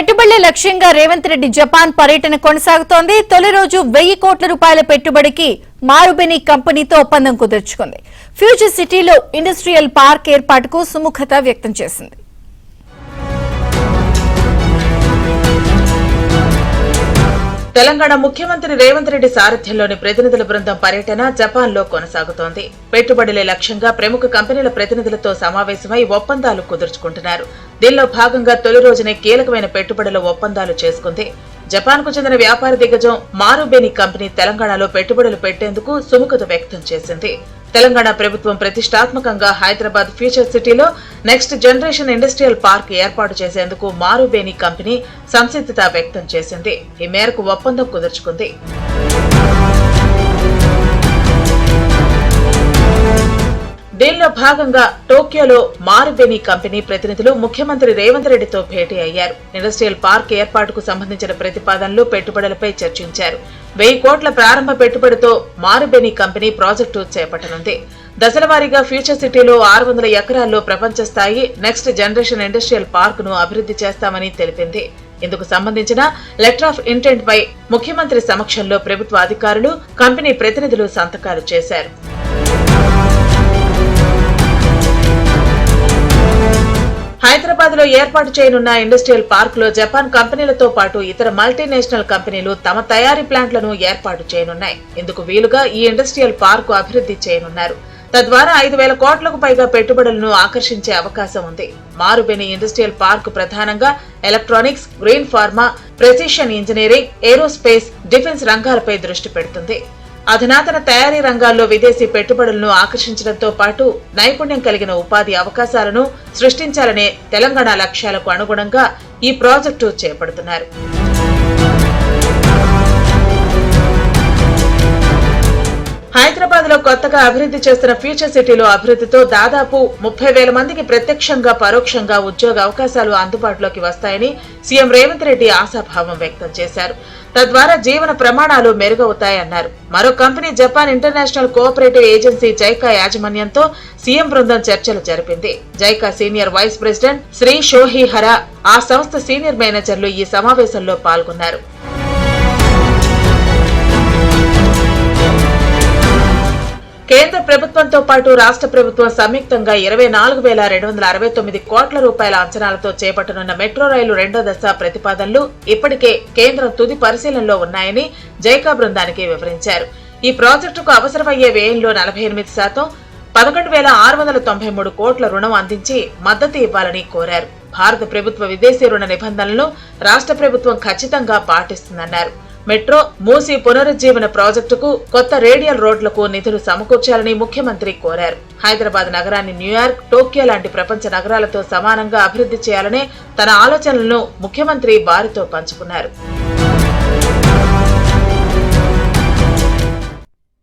పెట్టుబడుల లక్ష్యంగా రేవంత్ రెడ్డి జపాన్ పర్యటన కొనసాగుతోంది. తొలి రోజు 1000 కోట్ల రూపాయల పెట్టుబడికి మారుబెని కంపెనీతో ఒప్పందం కుదుర్చుకుంది. ఫ్యూచర్ సిటీలో ఇండస్ట్రియల్ పార్క్ ఏర్పాటుకు సుముఖత వ్యక్తం చేసింది. తెలంగాణ ముఖ్యమంత్రి రేవంత్ రెడ్డి సారథ్యంలోని ప్రతినిధుల బృందం పర్యటన జపాన్ లో కొనసాగుతోంది. పెట్టుబడులే లక్ష్యంగా ప్రముఖ కంపెనీల ప్రతినిధులతో సమావేశమై ఒప్పందాలు కుదుర్చుకుంటున్నారు. దీనిలో భాగంగా తొలి రోజునే కీలకమైన పెట్టుబడుల ఒప్పందాలు చేసుకుంది. జపాన్ కు చెందిన వ్యాపార దిగ్గజం మారుబెని కంపెనీ తెలంగాణలో పెట్టుబడులు పెట్టేందుకు సుముఖత వ్యక్తం చేసింది. తెలంగాణ ప్రభుత్వం ప్రతిష్టాత్మకంగా హైదరాబాద్ ఫ్యూచర్ సిటీలో నెక్స్ట్ జనరేషన్ ఇండస్ట్రియల్ పార్క్ ఏర్పాటు చేసేందుకు మారుబెని కంపెనీ సంసిద్ధత వ్యక్తం చేసింది. ఈ మేరకు ఒప్పందం కుదుర్చుకుంది. దీనిలో భాగంగా టోక్యోలో మారుబెని కంపెనీ ప్రతినిధులు ముఖ్యమంత్రి రేవంత్ రెడ్డితో భేటీ అయ్యారు. ఇండస్ట్రియల్ పార్క్ ఏర్పాటుకు సంబంధించిన ప్రతిపాదనలు, పెట్టుబడులపై చర్చించారు. 1000 కోట్ల ప్రారంభ పెట్టుబడితో మారుబెని కంపెనీ ప్రాజెక్టు చేపట్టనుంది. దశలవారీగా ఫ్యూచర్ సిటీలో 600 ఎకరాల్లో ప్రపంచ స్థాయి నెక్స్ట్ జనరేషన్ ఇండస్ట్రియల్ పార్క్ ను అభివృద్ధి చేస్తామని తెలిపింది. ఇందుకు సంబంధించిన లెటర్ ఆఫ్ ఇంటెంట్ పై ముఖ్యమంత్రి సమక్షంలో ప్రభుత్వ అధికారులు, కంపెనీ ప్రతినిధులు సంతకాలు చేశారు. హైదరాబాద్ లో ఏర్పాటు చేయనున్న ఇండస్ట్రియల్ పార్క్ లో జపాన్ కంపెనీలతో పాటు ఇతర మల్టీనేషనల్ కంపెనీలు తమ తయారీ ప్లాంట్లను ఏర్పాటు చేయనున్నాయి. ఇందుకు వీలుగా ఈ ఇండస్ట్రియల్ పార్క్ అభివృద్ధి చేయనున్నారు. తద్వారా 5000 కోట్లకు పైగా పెట్టుబడులను ఆకర్షించే అవకాశం ఉంది. మారుబెని ఇండస్ట్రియల్ పార్క్ ప్రధానంగా electronics, green pharma, precision engineering, aerospace, defence రంగాలపై దృష్టి పెడుతుంది. అధునాతన తయారీ రంగాల్లో విదేశీ పెట్టుబడులను ఆకర్షించడంతో పాటు నైపుణ్యం కలిగిన ఉపాధి అవకాశాలను సృష్టించాలనే తెలంగాణ లక్ష్యాలకు అనుగుణంగా ఈ ప్రాజెక్టు చేపడుతున్నారు. హైదరాబాద్ లో కొత్తగా అభివృద్ధి చేస్తున్న ఫ్యూచర్ సిటీలో అభివృద్ధితో దాదాపు 30,000 మందికి ప్రత్యక్షంగా, పరోక్షంగా ఉద్యోగ అవకాశాలు అందుబాటులోకి వస్తాయని సీఎం రేవంత్ రెడ్డి ఆశాభావం వ్యక్తం చేశారు. తద్వారా జీవన ప్రమాణాలు మెరుగవుతాయన్నారు. మరో company Japan International Cooperative Agency JICA యాజమాన్యంతో సీఎం బృందం చర్చలు జరిపింది. JICA senior vice president Shri Shohei Hara, ఆ సంస్థ సీనియర్ మేనేజర్లు ఈ సమావేశంలో పాల్గొన్నారు. కేంద్ర ప్రభుత్వంతో పాటు రాష్ట్ర ప్రభుత్వం సంయుక్తంగా 24,269 కోట్ల రూపాయల అంచనాలతో చేపట్టనున్న మెట్రో రైలు 2వ దశ ప్రతిపాదనలు ఇప్పటికే కేంద్రం తుది పరిశీలనలో ఉన్నాయని జైకా బృందానికి వివరించారు. ఈ ప్రాజెక్టుకు అవసరమయ్యే వ్యయంలో 48%, 11,693 కోట్ల రుణం అందించి మద్దతు ఇవ్వాలని కోరారు. భారత ప్రభుత్వ విదేశీ రుణ నిబంధనలను రాష్ట్ర ప్రభుత్వం ఖచ్చితంగా పాటిస్తుందన్నారు. మెట్రో, మూసీ పునరుజ్జీవన ప్రాజెక్టుకు, కొత్త రేడియల్ రోడ్లకు నిధులు సమకూర్చాలని ముఖ్యమంత్రి కోరారు. హైదరాబాద్ నగరాన్ని న్యూయార్క్, టోక్యో లాంటి ప్రపంచ నగరాలతో సమానంగా అభివృద్ధి చేయాలనే తన ఆలోచనలను ముఖ్యమంత్రి వారితో పంచుకున్నారు.